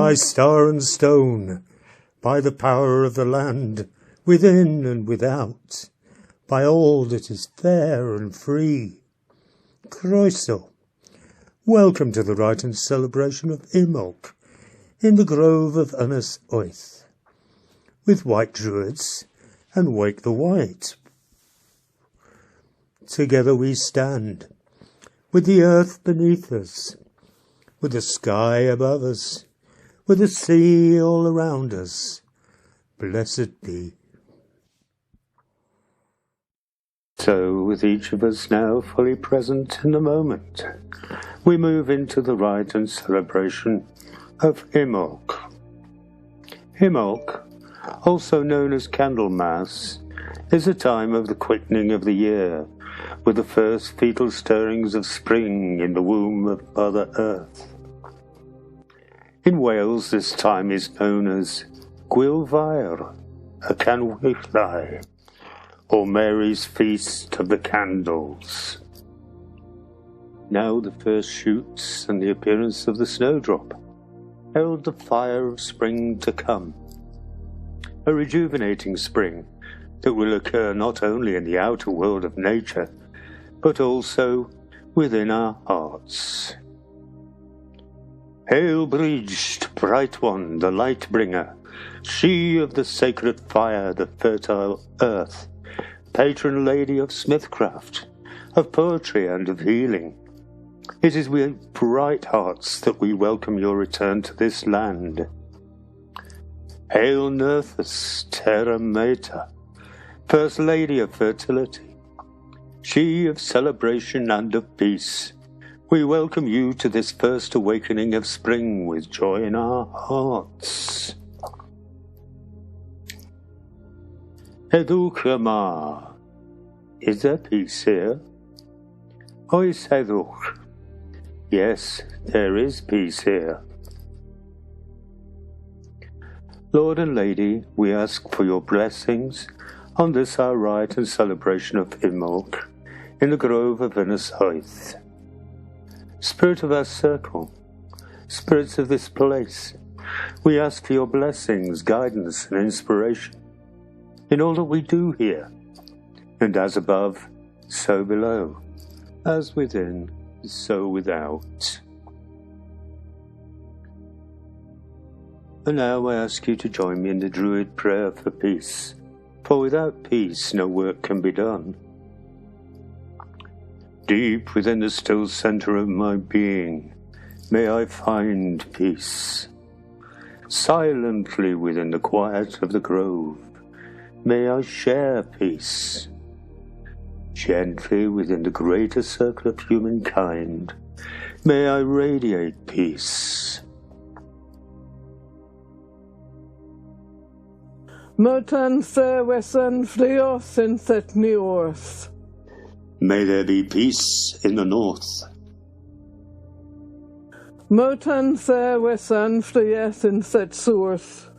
by star and stone, by the power of the land, within and without, by all that is fair and free. Croeso, welcome to the rite and celebration of Imbolc, in the grove of Ynis Oeth, with Wight Druids and Wake the Wight. Together we stand, with the earth beneath us, with the sky above us, with the sea all around us. Blessed be. So, with each of us now fully present in the moment, we move into the rite and celebration of Imbolc. Imbolc, also known as Candlemas, is a time of the quickening of the year, with the first fetal stirrings of spring in the womb of Mother Earth. In Wales, this time is known as Brú Dhearg, a Canwyllai, or Mary's Feast of the Candles. Now the first shoots and the appearance of the snowdrop herald the fire of spring to come, a rejuvenating spring that will occur not only in the outer world of nature, but also within our hearts. Hail, bridged, bright one, the light bringer, she of the sacred fire, the fertile earth, patron lady of smithcraft, of poetry and of healing. It is with bright hearts that we welcome your return to this land. Hail, Nerthus, terra mater, first lady of fertility, she of celebration and of peace. We welcome you to this first awakening of spring with joy in our hearts. Heddwch yma. Is there peace here? Oes heddwch. Yes, there is peace here. Lord and Lady, we ask for your blessings on this our rite and celebration of Imbolc in the grove of Ynis Oeth. Spirit of our circle, spirits of this place, we ask for your blessings, guidance, and inspiration in all that we do here, and as above, so below, as within, so without. And now I ask you to join me in the Druid prayer for peace, for without peace no work can be done. Deep within the still center of my being, may I find peace. Silently within the quiet of the grove, may I share peace. Gently within the greater circle of humankind, may I radiate peace. Motan se wesan flios in set north. May there be peace in the north. Motan se wesan flios in set south.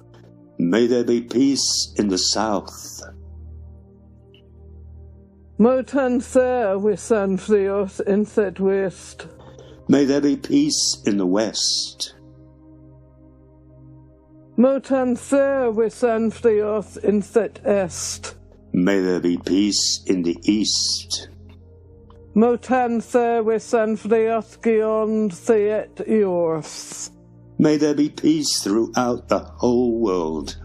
May there be peace in the south. Motan se wesan flios in set west. May there be peace in the west. Motan se wesan flios in set est. May there be peace in the east. Motan se wesan flios gion theet eorth. May there be peace throughout the whole world.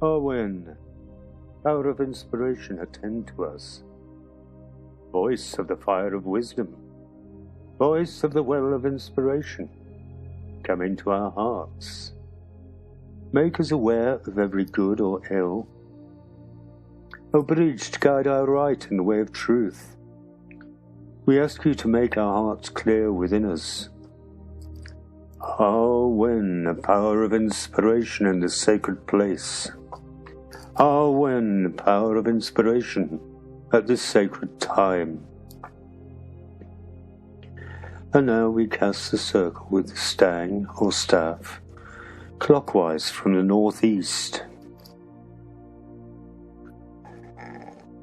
Owen, power of inspiration, attend to us. Voice of the fire of wisdom, voice of the well of inspiration, come into our hearts. Make us aware of every good or ill. O bridge, to guide our right in the way of truth. We ask you to make our hearts clear within us. When a power of inspiration in this sacred place. When power of inspiration at this sacred time. And now we cast the circle with the stang or staff clockwise from the northeast.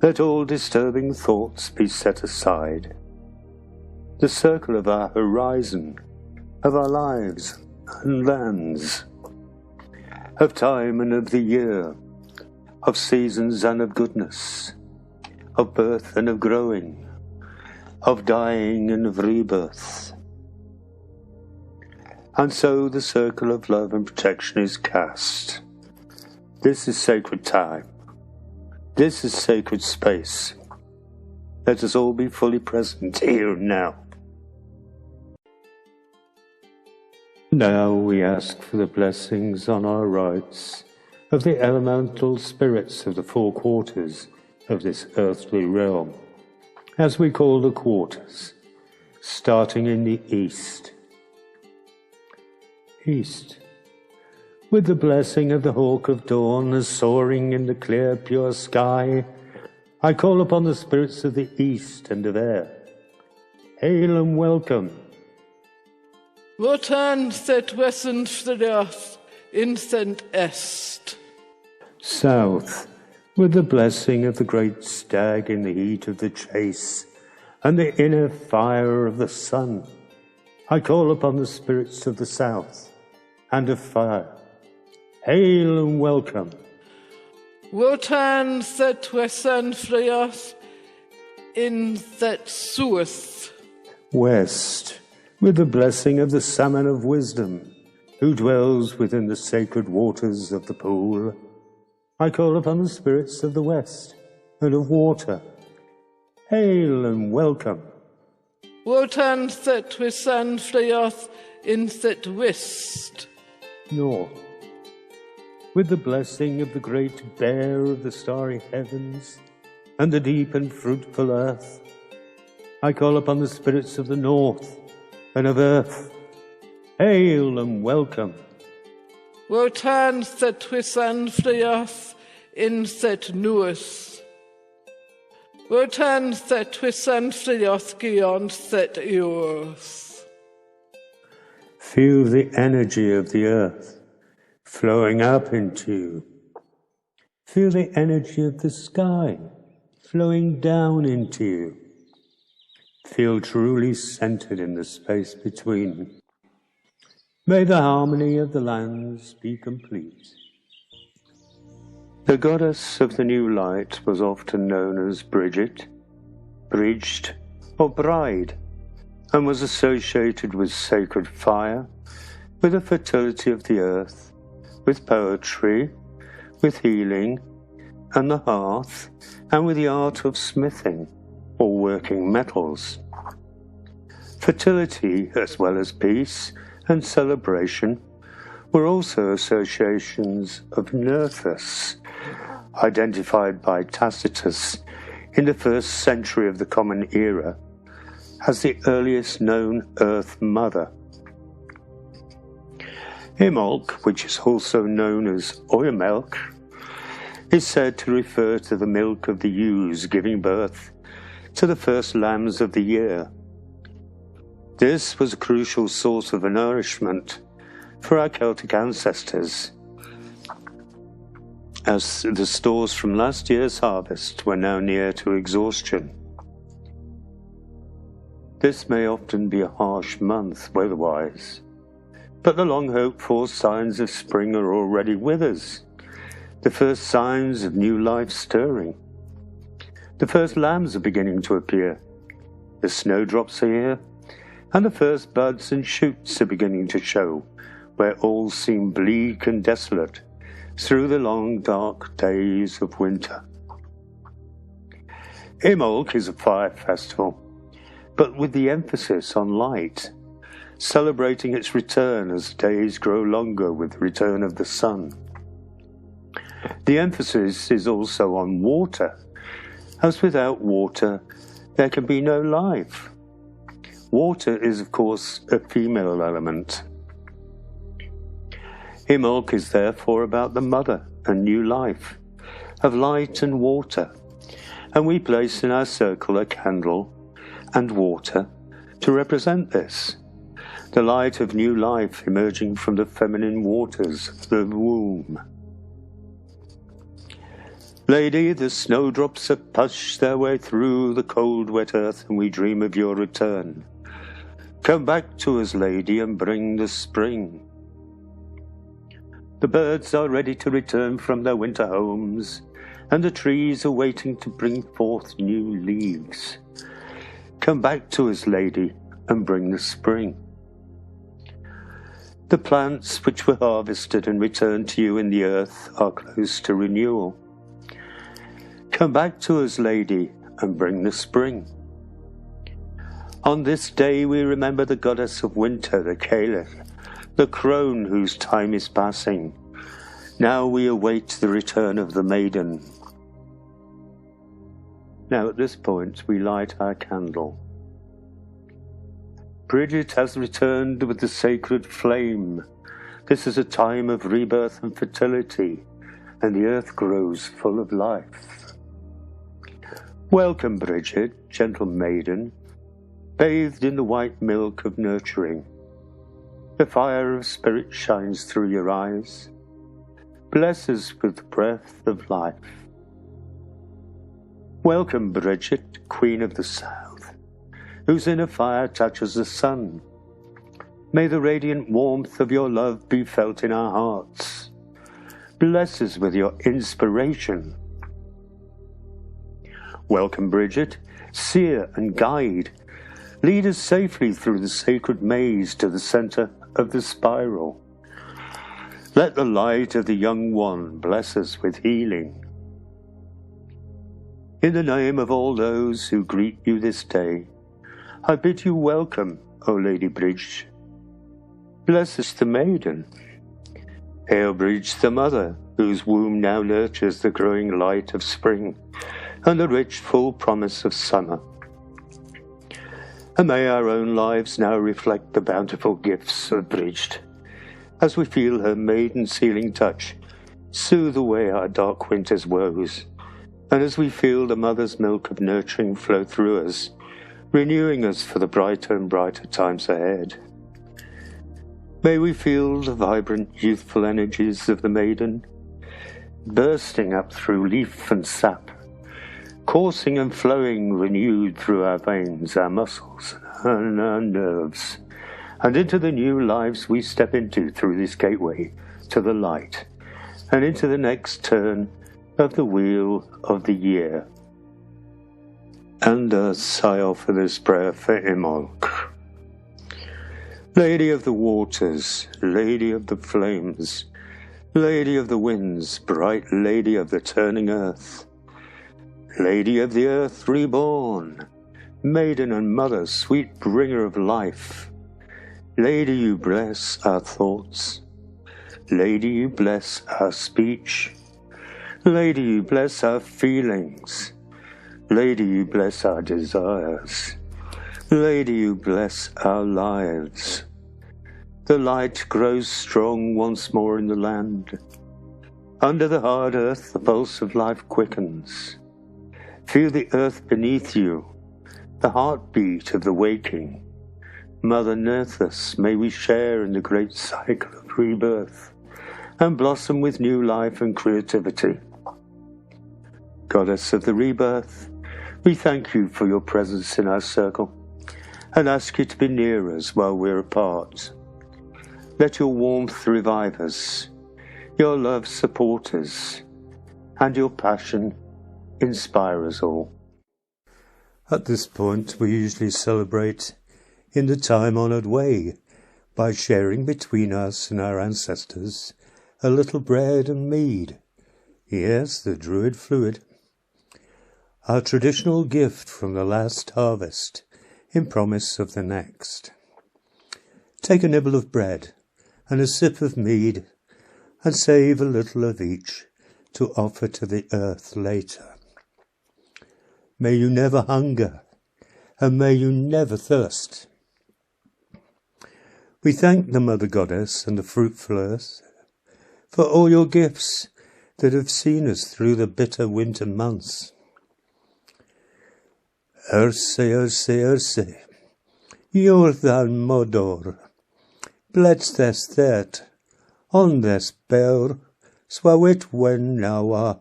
Let all disturbing thoughts be set aside. the circle of our horizon, of our lives and lands, of time and of the year, of seasons and of goodness, of birth and of growing, of dying and of rebirth. And so the circle of love and protection is cast. This is sacred time. This is sacred space. Let us all be fully present here and now. Now we ask for the blessings on our rights of the elemental spirits of the four quarters of this earthly realm, as we call the quarters, starting in the east. East, with the blessing of the hawk of dawn as soaring in the clear pure sky, I call upon the spirits of the east and of air. Hail and welcome. Wotan set western Fridath instant est. South, with the blessing of the great stag in the heat of the chase and the inner fire of the sun, I call upon the spirits of the south and of fire. Hail and welcome. Wotan set western Fridath instant sueth. West, with the blessing of the salmon of wisdom, who dwells within the sacred waters of the pool, I call upon the spirits of the west and of water. Hail and welcome. Wotan set western Fridath instant west. North, with the blessing of the great bear of the starry heavens and the deep and fruitful earth, I call upon the spirits of the north and of earth. Hail and welcome. Wotan set western Fridath instant nueth. Wotan set western Fridath beyond set earth. Feel the energy of the earth flowing up into you. Feel the energy of the sky flowing down into you. Feel truly centered in the space between. May the harmony of the lands be complete. The goddess of the new light was often known as Bridget, Bridged, or Bride, and was associated with sacred fire, with the fertility of the earth, with poetry, with healing, and the hearth, and with the art of smithing, or working metals. Fertility, as well as peace and celebration, were also associations of Nerthus, identified by Tacitus in the 1st century of the Common Era as the earliest known Earth Mother. Imbolc, which is also known as Oilmelk, is said to refer to the milk of the ewes giving birth to the first lambs of the year. This was a crucial source of nourishment for our Celtic ancestors, as the stores from last year's harvest were now near to exhaustion. This may often be a harsh month weather-wise, but the long-hoped-for signs of spring are already with us, the first signs of new life stirring. The first lambs are beginning to appear, the snowdrops are here, and the first buds and shoots are beginning to show, where all seem bleak and desolate through the long dark days of winter. Imbolc is a fire festival, but with the emphasis on light, celebrating its return as days grow longer with the return of the sun. The emphasis is also on water, as without water there can be no life. Water is, of course, a female element. Imbolc is therefore about the mother and new life, of light and water, and we place in our circle a candle and water to represent this, the light of new life emerging from the feminine waters of the womb. Lady, the snowdrops have pushed their way through the cold wet earth, and we dream of your return, Come back to us, lady, and bring the spring. The birds are ready to return from their winter homes, and the trees are waiting to bring forth new leaves. Come back to us, lady, and bring the spring. The plants which were harvested and returned to you in the earth are close to renewal. Come back to us, lady, and bring the spring. On this day we remember the goddess of winter, the Caliph, the crone whose time is passing. Now we await the return of the maiden. Now at this point we light our candle. Bridget has returned with the sacred flame. This is a time of rebirth and fertility, and the earth grows full of life. Welcome, Bridget, gentle maiden, bathed in the white milk of nurturing. The fire of spirit shines through your eyes. Bless us with the breath of life. Welcome, Bridget, Queen of the South, whose inner fire touches the sun. May the radiant warmth of your love be felt in our hearts. Bless us with your inspiration. Welcome, Bridget, seer and guide. Lead us safely through the sacred maze to the center of the spiral. Let the light of the young one bless us with healing. In the name of all those who greet you this day, I bid you welcome, O Lady Bridge. Bless us the maiden. Hail Bridge the mother, whose womb now nurtures the growing light of spring and the rich full promise of summer. And may our own lives now reflect the bountiful gifts of Bridget, as we feel her maiden's healing touch soothe away our dark winter's woes, and as we feel the mother's milk of nurturing flow through us, renewing us for the brighter and brighter times ahead. May we feel the vibrant, youthful energies of the maiden, bursting up through leaf and sap, coursing and flowing renewed through our veins, our muscles, and our nerves, and into the new lives we step into through this gateway to the light, and into the next turn of the wheel of the year. And thus I offer this prayer for Imbolc. Lady of the waters, Lady of the flames, Lady of the winds, bright Lady of the turning earth, Lady of the earth reborn, maiden and mother, sweet bringer of life, Lady, you bless our thoughts, Lady, you bless our speech, Lady, you bless our feelings, Lady, you bless our desires, Lady, you bless our lives. The light grows strong once more in the land. Under the hard earth the pulse of life quickens. Feel the earth beneath you, the heartbeat of the waking. Mother Nerthus, may we share in the great cycle of rebirth and blossom with new life and creativity. Goddess of the rebirth, we thank you for your presence in our circle and ask you to be near us while we're apart. Let your warmth revive us, your love support us, and your passion inspire us all. At this point, we usually celebrate in the time-honoured way by sharing between us and our ancestors a little bread and mead. Yes, the druid fluid. Our traditional gift from the last harvest in promise of the next. Take a nibble of bread and a sip of mead, and save a little of each to offer to the earth later. May you never hunger, and may you never thirst. We thank the Mother Goddess and the fruitful earth for all your gifts that have seen us through the bitter winter months. Erse, erse, erse, Jordan modor, bleds des thert, on des beur, swawit when nawa,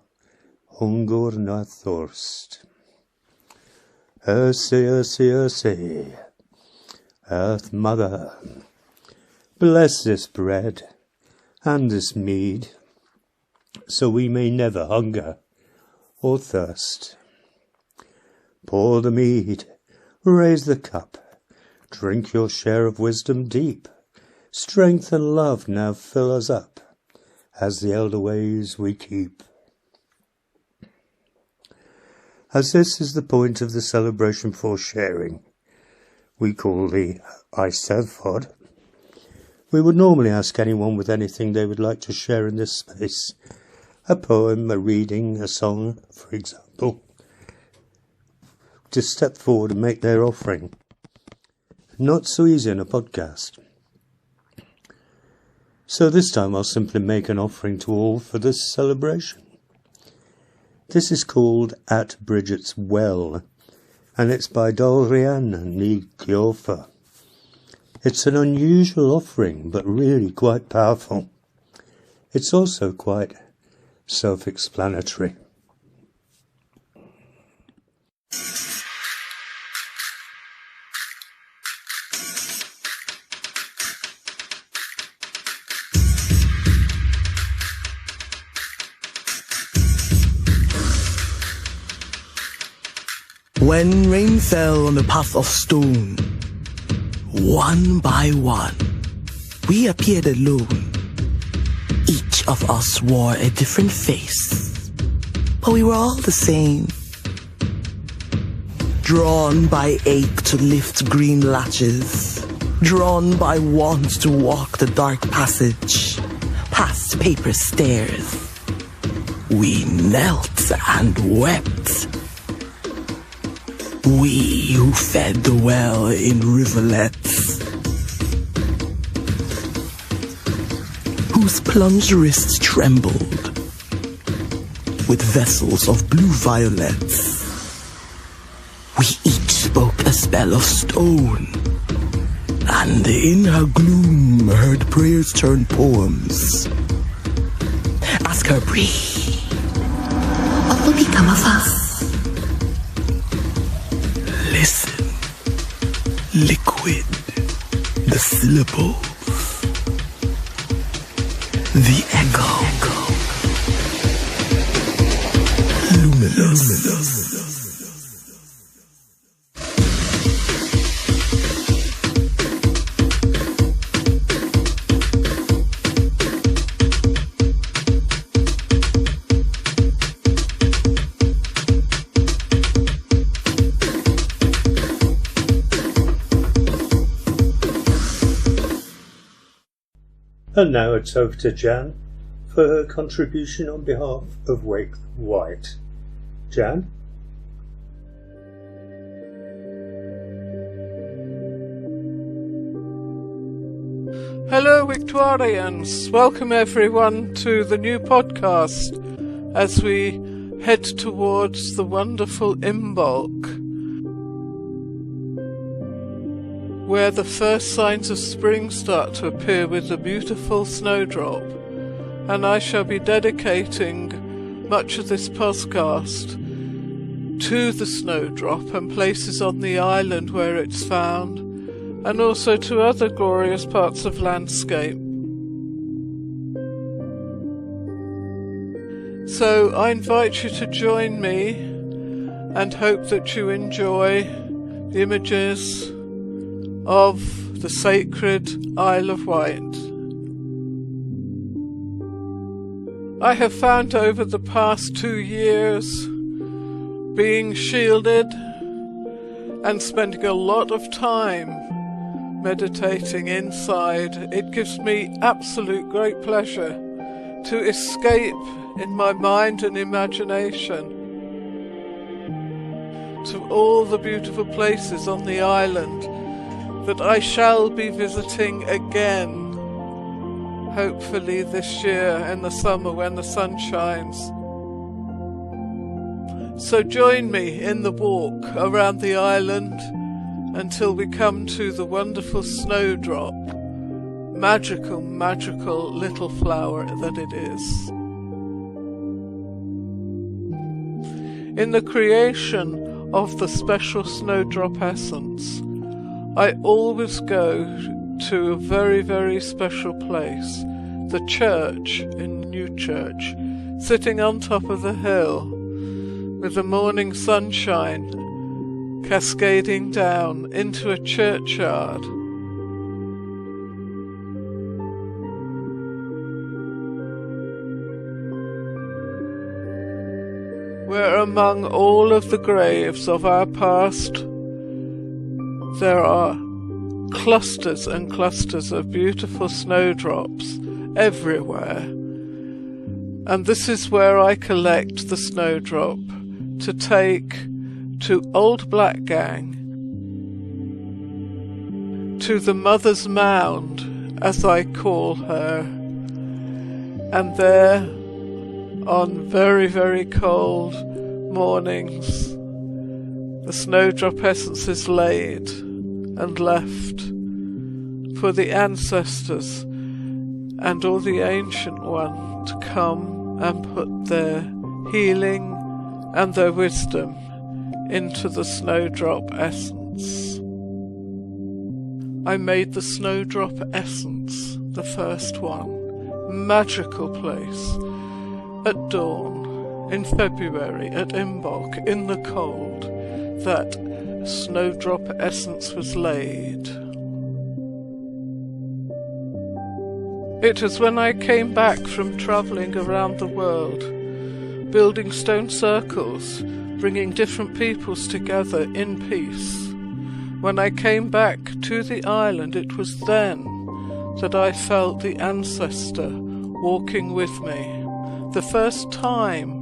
hunger na thirst. Erse, erse, erse, Earth Mother, bless this bread and this mead, so we may never hunger or thirst. Pour the mead, raise the cup, drink your share of wisdom deep. Strength and love now fill us up, as the elder ways we keep. As this is the point of the celebration for sharing, we call the Eisteddfod, we would normally ask anyone with anything they would like to share in this space, a poem, a reading, a song, for example, to step forward and make their offering. Not so easy in a podcast. So this time I'll simply make an offering to all for this celebration. This is called At Bridget's Well, and it's by Dalrian Ní Gheorfa. It's an unusual offering, but really quite powerful. It's also quite self-explanatory. When rain fell on the path of stone, one by one, we appeared alone. Each of us wore a different face, but we were all the same. Drawn by ache to lift green latches, drawn by want to walk the dark passage, past paper stairs, we knelt and wept. We who fed the well in rivulets, whose plunged wrists trembled with vessels of blue violets. We each spoke a spell of stone, and in her gloom heard prayers turn poems. Ask her, Bree, what will become of us? Listen, liquid, the syllables, the echo, luminous. And now it's over to Jan for her contribution on behalf of Wake Wight. Jan? Hello, Wihtwarians. Welcome everyone to the new podcast as we head towards the wonderful Imbolc, where the first signs of spring start to appear with the beautiful snowdrop, and I shall be dedicating much of this podcast to the snowdrop and places on the island where it's found, and also to other glorious parts of landscape. So I invite you to join me and hope that you enjoy the images of the sacred Isle of Wight. I have found over the past 2 years, being shielded and spending a lot of time meditating inside, it gives me absolute great pleasure to escape in my mind and imagination to all the beautiful places on the island that I shall be visiting again, hopefully this year in the summer when the sun shines. So join me in the walk around the island until we come to the wonderful snowdrop, magical, magical little flower that it is. In the creation of the special snowdrop essence, I always go to a very, very special place, the church in Newchurch, sitting on top of the hill, with the morning sunshine cascading down into a churchyard. Where among all of the graves of our past, there are clusters and clusters of beautiful snowdrops everywhere. And this is where I collect the snowdrop to take to Old Blackgang, to the Mother's Mound, as I call her. And there, on very, very cold mornings, the snowdrop essence is laid and left for the ancestors and all the Ancient One to come and put their healing and their wisdom into the snowdrop essence. I made the snowdrop essence, the first one, magical place, at dawn, in February, at Imbolc, in the cold, that snowdrop essence was laid. It was when I came back from travelling around the world, building stone circles, bringing different peoples together in peace. When I came back to the island, it was then that I felt the ancestor walking with me. The first time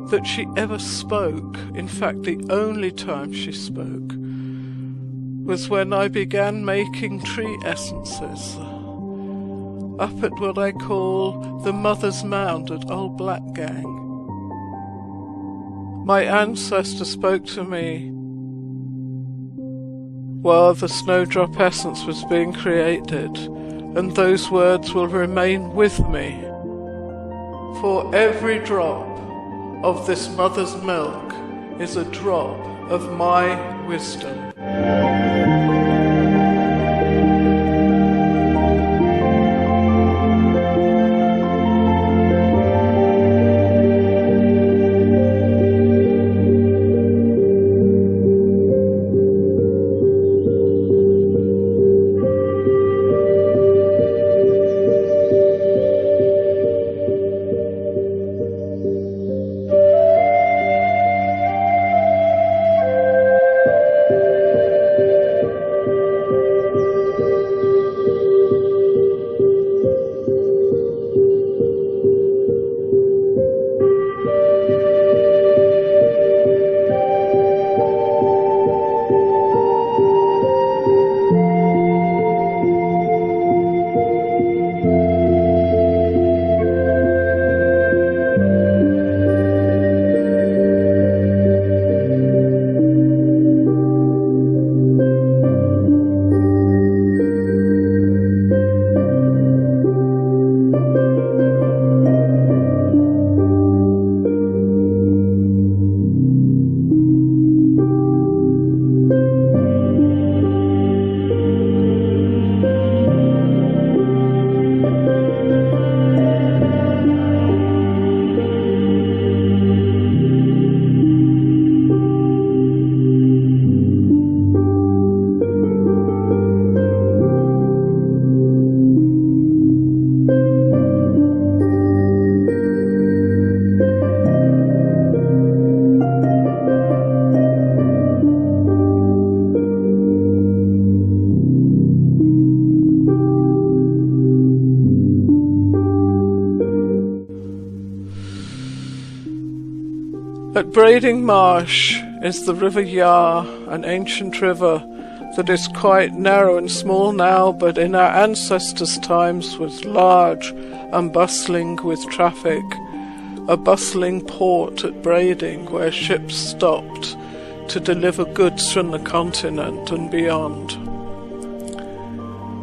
that she ever spoke, in fact the only time she spoke, was when I began making tree essences up at what I call the Mother's Mound at Old Blackgang. My ancestor spoke to me while the snowdrop essence was being created, and those words will remain with me. For every drop of this mother's milk is a drop of my wisdom. At Brading Marsh is the River Yar, an ancient river that is quite narrow and small now, but in our ancestors' times was large and bustling with traffic. A bustling port at Brading where ships stopped to deliver goods from the continent and beyond.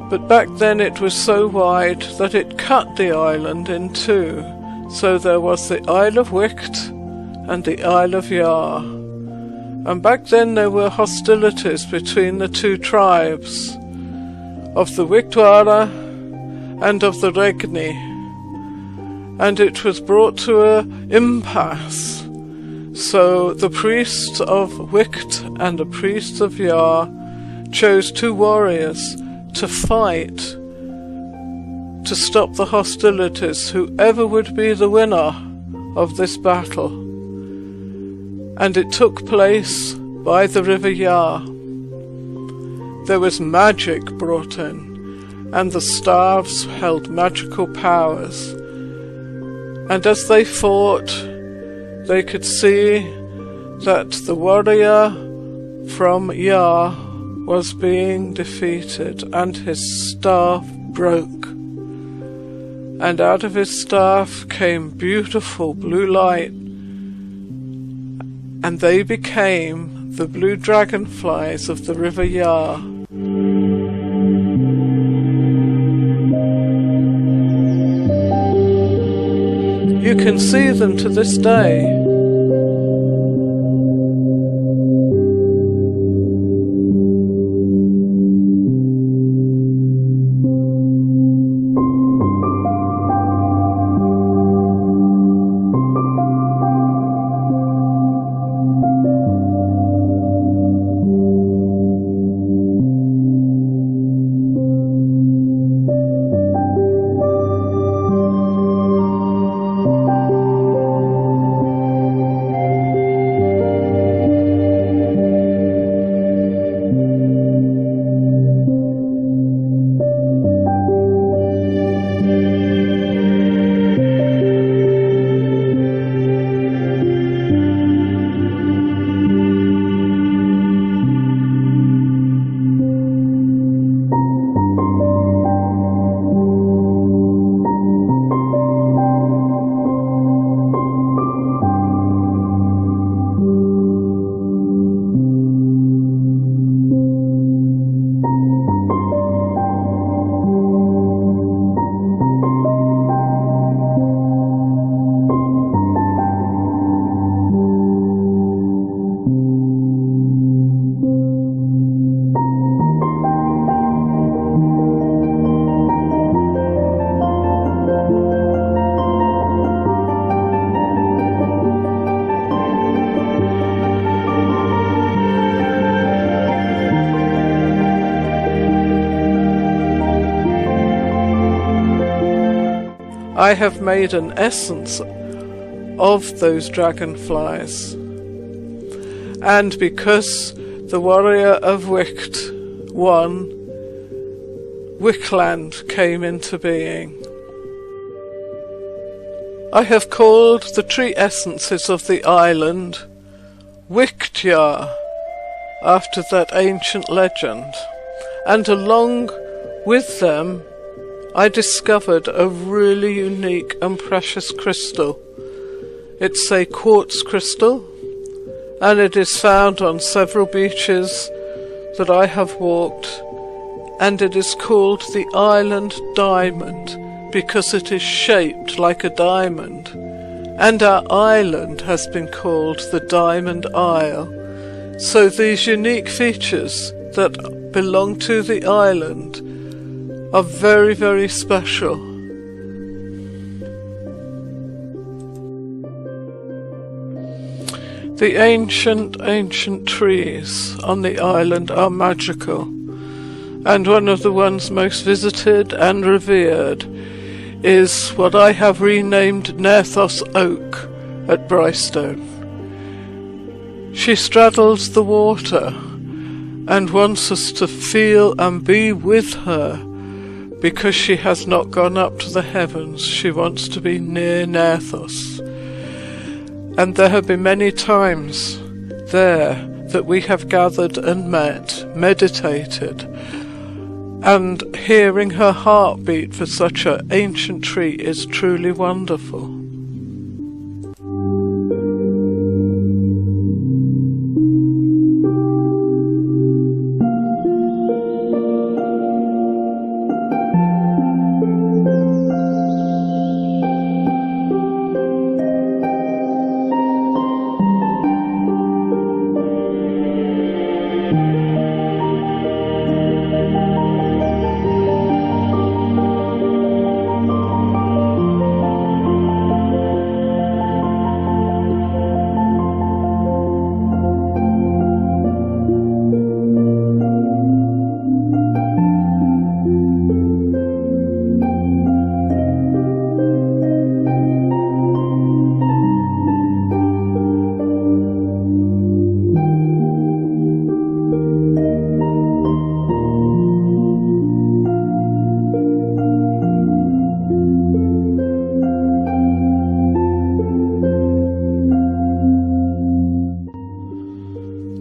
But back then it was so wide that it cut the island in two, so there was the Isle of Wight and the Isle of Yar, And back then there were hostilities between the two tribes of the Wihtwara and of the Regni, and it was brought to an impasse. So the priests of Wicht and the priests of Yar chose two warriors to fight to stop the hostilities, whoever would be the winner of this battle. And it took place by the river Yar. There was magic brought in, and the staves held magical powers. And as they fought, they could see that the warrior from Yar was being defeated, and his staff broke. And out of his staff came beautiful blue light, and they became the blue dragonflies of the river Yar. You can see them to this day. I have made an essence of those dragonflies. And because the warrior of Wicht won, Wickland came into being. I have called the tree essences of the island Wichtjar, after that ancient legend, and along with them I discovered a really unique and precious crystal. It's a quartz crystal, and it is found on several beaches that I have walked, and it is called the Island Diamond because it is shaped like a diamond, and our island has been called the Diamond Isle. So these unique features that belong to the island are very, very special. The ancient trees on the island are magical, and one of the ones most visited and revered is what I have renamed Nerthos Oak at Brystone. She straddles the water and wants us to feel and be with her. Because she has not gone up to the heavens, she wants to be near Nerthos. And there have been many times there that we have gathered and met, meditated, and hearing her heartbeat for such an ancient tree is truly wonderful.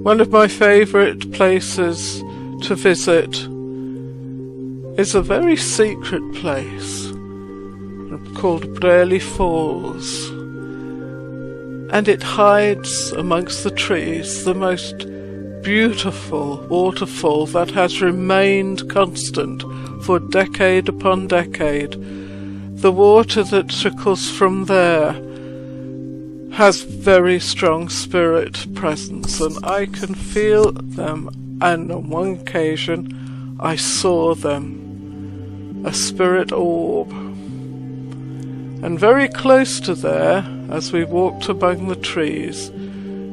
One of my favourite places to visit is a very secret place called Brú Falls, and it hides amongst the trees the most beautiful waterfall that has remained constant for decade upon decade. The water that trickles from there has very strong spirit presence, and I can feel them, and on one occasion I saw them, a spirit orb. And very close to there, as we walked among the trees,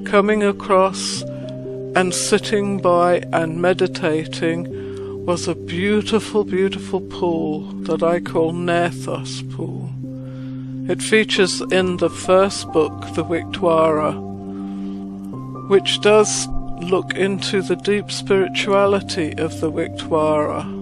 coming across and sitting by and meditating, was a beautiful, beautiful pool that I call Nerthos Pool. It features in the first book, the Wihtwara, which does look into the deep spirituality of the Wihtwara.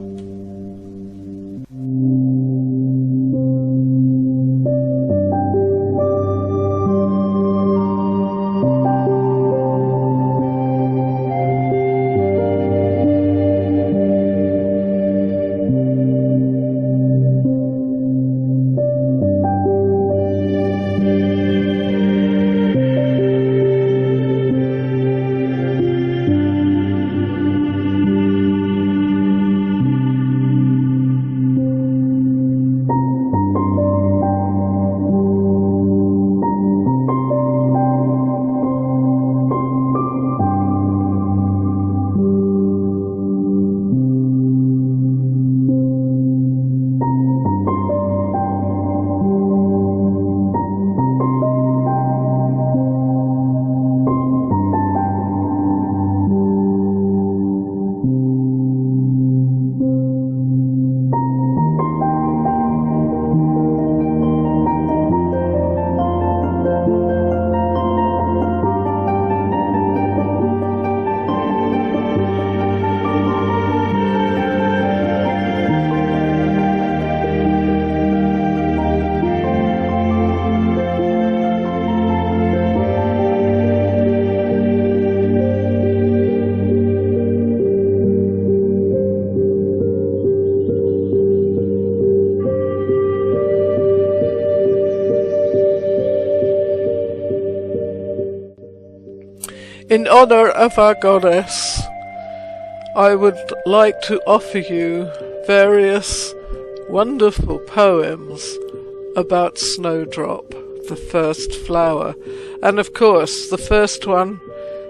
In honour of our goddess, I would like to offer you various wonderful poems about Snowdrop, the first flower. And of course, the first one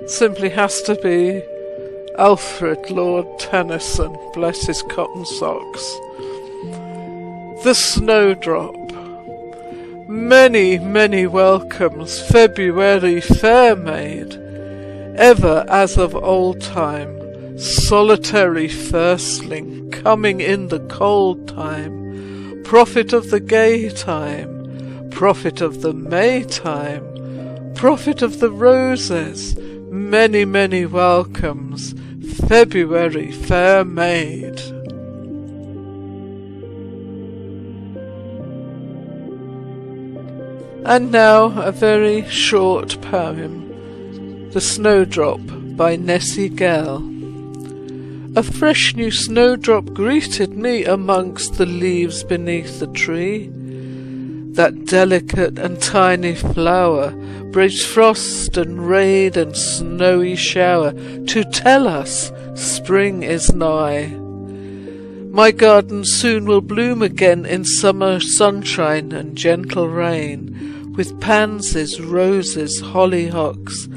simply has to be Alfred Lord Tennyson, bless his cotton socks. The Snowdrop. Many, many welcomes, February fair maid, ever as of old time, solitary firstling, coming in the cold time, prophet of the gay time, prophet of the May time, prophet of the roses, many, many welcomes, February fair maid. And now a very short poem, The Snowdrop by Nessie Gell. A fresh new snowdrop greeted me amongst the leaves beneath the tree. That delicate and tiny flower braves frost and rain and snowy shower to tell us spring is nigh. My garden soon will bloom again in summer sunshine and gentle rain, with pansies, roses, hollyhocks,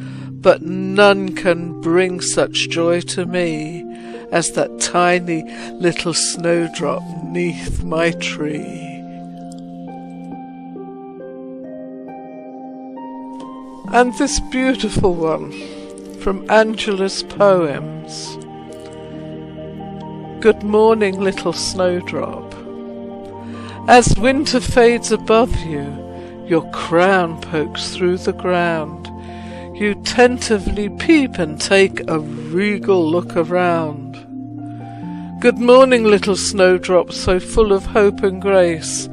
but none can bring such joy to me as that tiny little snowdrop 'neath my tree. And this beautiful one from Angela's poems. Good morning, little snowdrop. As winter fades above you, your crown pokes through the ground. You tentatively peep and take a regal look around. Good morning, little snowdrop, so full of hope and grace.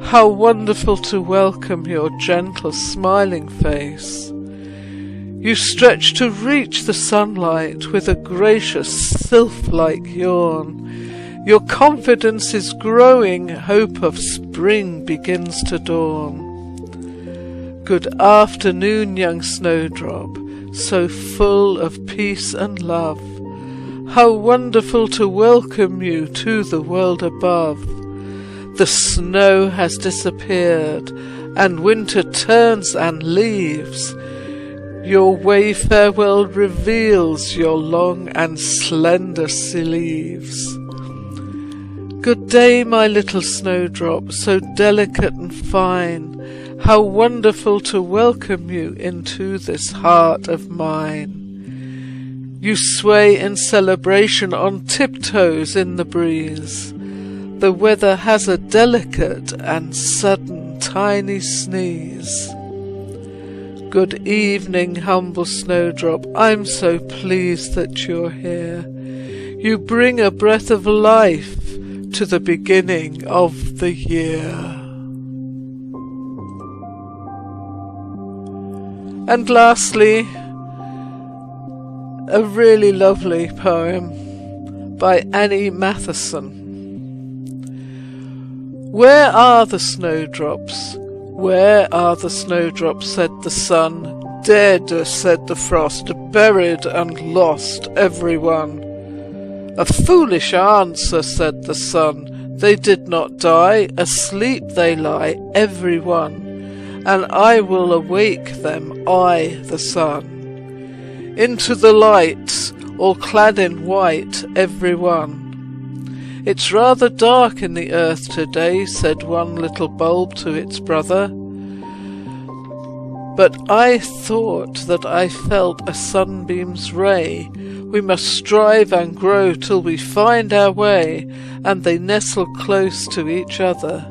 How wonderful to welcome your gentle smiling face. You stretch to reach the sunlight with a gracious sylph-like yawn. Your confidence is growing, hope of spring begins to dawn. Good afternoon, young snowdrop, so full of peace and love. How wonderful to welcome you to the world above. The snow has disappeared, and winter turns and leaves. Your wayfair world reveals your long and slender sleeves. Good day, my little snowdrop, so delicate and fine. How wonderful to welcome you into this heart of mine. You sway in celebration on tiptoes in the breeze. The weather has a delicate and sudden tiny sneeze. Good evening, humble snowdrop, I'm so pleased that you're here. You bring a breath of life to the beginning of the year. And lastly, a really lovely poem by Annie Matheson. Where are the snowdrops? Where are the snowdrops, said the sun. Dead, said the frost, buried and lost, everyone. A foolish answer, said the sun. They did not die, asleep they lie, everyone. And I will awake them, I, the sun. Into the light, all clad in white, everyone. It's rather dark in the earth today, said one little bulb to its brother. But I thought that I felt a sunbeam's ray. We must strive and grow till we find our way, and they nestle close to each other.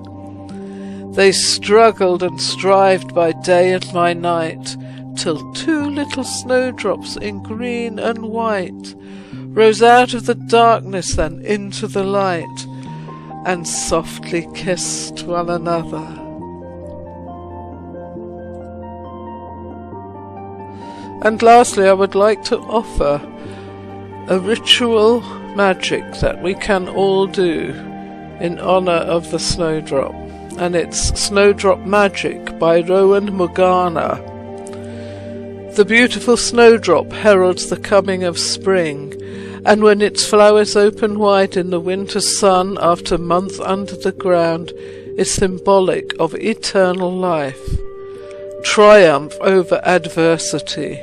They struggled and strived by day and by night, till two little snowdrops in green and white rose out of the darkness and into the light, and softly kissed one another. And lastly, I would like to offer a ritual magic that we can all do in honour of the snowdrop. And it's Snowdrop Magic by Rowan Morgana. The beautiful snowdrop heralds the coming of spring, and when its flowers open wide in the winter sun after months under the ground, is symbolic of eternal life, triumph over adversity,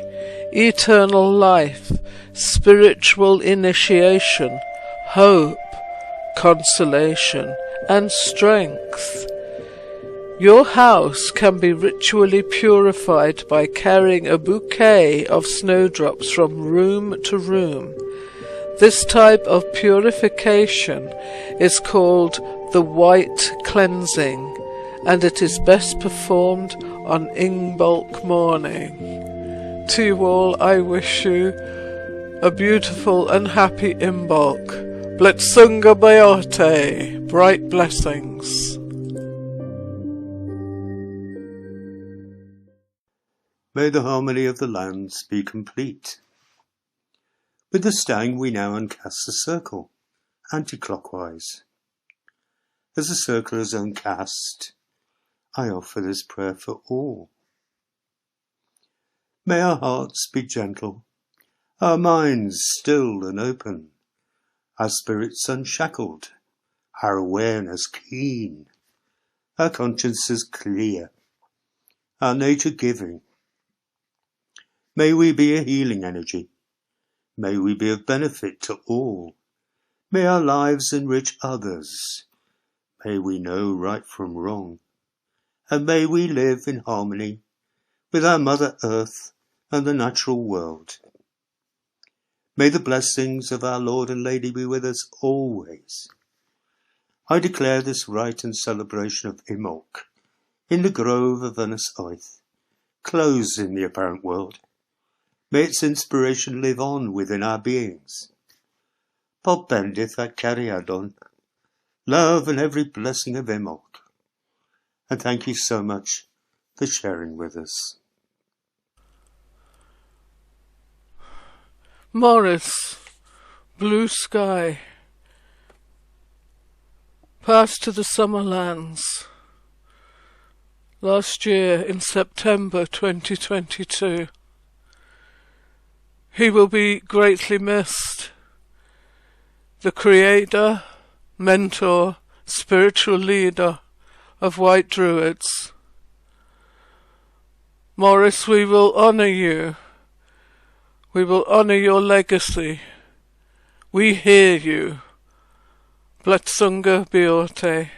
eternal life, spiritual initiation, hope, consolation, and strength. Your house can be ritually purified by carrying a bouquet of snowdrops from room to room. This type of purification is called the Wight cleansing, and it is best performed on Imbolc morning. To you all, I wish you a beautiful and happy Imbolc. Bletsunga Beote, bright blessings. May the harmony of the lands be complete. With the stang we now uncast the circle, anti-clockwise. As the circle is uncast, I offer this prayer for all. May our hearts be gentle, our minds still and open, our spirits unshackled, our awareness keen, our consciences clear, our nature giving. May we be a healing energy. May we be of benefit to all. May our lives enrich others. May we know right from wrong. And may we live in harmony with our Mother Earth and the natural world. May the blessings of our Lord and Lady be with us always. I declare this rite and celebration of Imbolc in the grove of Ynys Oeth, closed in the apparent world. May its inspiration live on within our beings. Bob bendith at Cariadon, love and every blessing of Imbolc. And thank you so much for sharing with us. Maurice, blue sky, passed to the summer lands last year in September 2022. He will be greatly missed. The creator, mentor, spiritual leader of Wight Druids. Maurice, we will honour you. We will honour your legacy. We hear you. Bletsunga Biote.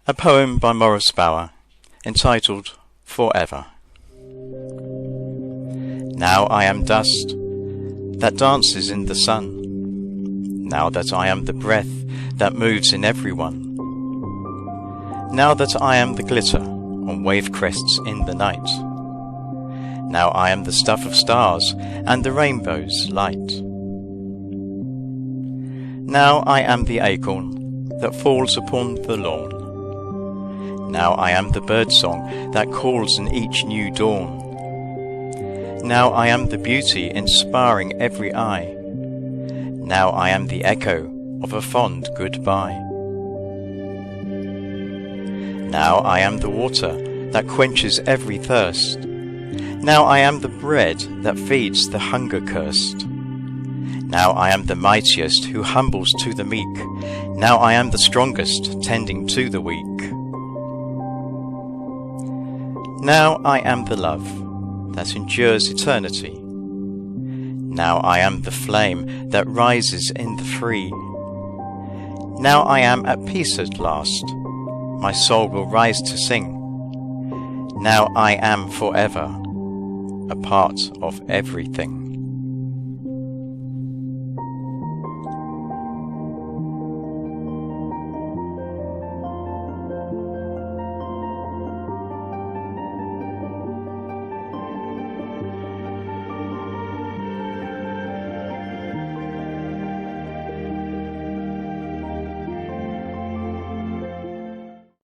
A poem by Maurice Bower, entitled Forever. Now I am dust that dances in the sun. Now that I am the breath that moves in everyone. Now that I am the glitter on wave crests in the night. Now I am the stuff of stars and the rainbow's light. Now I am the acorn that falls upon the lawn. Now I am the birdsong that calls in each new dawn. Now I am the beauty inspiring every eye. Now I am the echo of a fond goodbye. Now I am the water that quenches every thirst. Now I am the bread that feeds the hunger cursed. Now I am the mightiest who humbles to the meek. Now I am the strongest tending to the weak. Now I am the love that endures eternity. Now I am the flame that rises in the free. Now I am at peace at last. My soul will rise to sing. Now I am forever a part of everything.